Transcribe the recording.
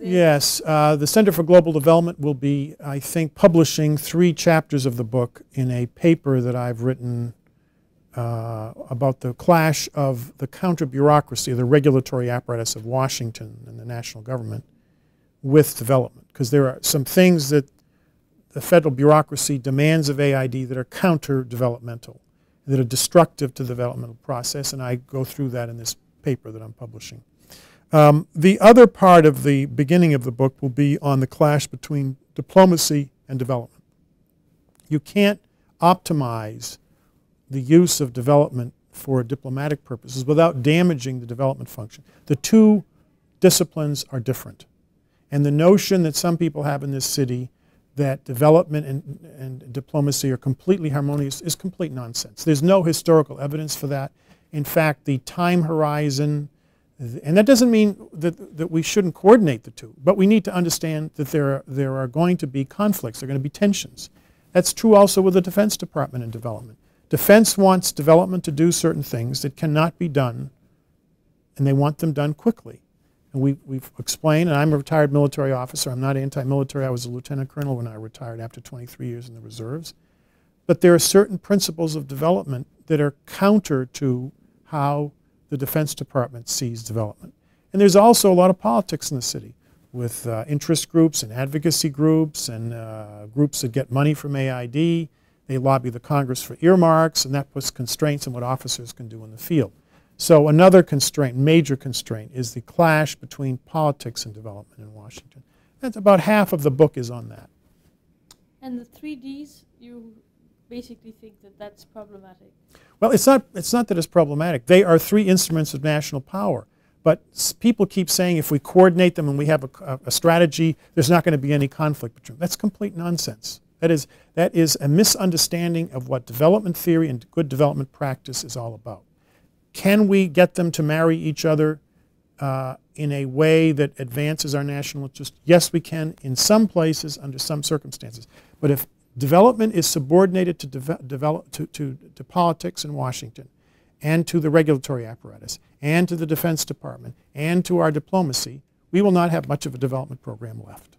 Yes, the Center for Global Development will be, I think, publishing 3 chapters of the book in a paper that I've written about the clash of the counter-bureaucracy, the regulatory apparatus of Washington and the national government with development. Because there are some things that the federal bureaucracy demands of AID that are counter-developmental, that are destructive to the developmental process, and I go through that in this paper that I'm publishing. The other part of the beginning of the book will be on the clash between diplomacy and development. You can't optimize the use of development for diplomatic purposes without damaging the development function. The 2 disciplines are different. And the notion that some people have in this city that development and diplomacy are completely harmonious is complete nonsense. There's no historical evidence for that. In fact, the time horizon, and that doesn't mean that we shouldn't coordinate the 2, but we need to understand that there are going to be conflicts, there are going to be tensions. That's true also with the Defense Department and development. Defense wants development to do certain things that cannot be done, and they want them done quickly. And we've explained, and I'm a retired military officer, I'm not anti-military, I was a lieutenant colonel when I retired after 23 years in the reserves. But there are certain principles of development that are counter to how the Defense Department sees development. And there's also a lot of politics in the city with interest groups and advocacy groups and groups that get money from AID. They lobby the Congress for earmarks, and that puts constraints on what officers can do in the field. So another constraint, major constraint, is the clash between politics and development in Washington. That's about half of the book is on that. And the 3Ds, you basically think that that's problematic? Well, it's not that it's problematic. They are 3 instruments of national power. But people keep saying if we coordinate them and we have a strategy, there's not going to be any conflict between them. That's complete nonsense. That is a misunderstanding of what development theory and good development practice is all about. Can we get them to marry each other in a way that advances our national interest? Yes, we can in some places under some circumstances. But if development is subordinated to politics in Washington and to the regulatory apparatus and to the Defense Department and to our diplomacy, we will not have much of a development program left.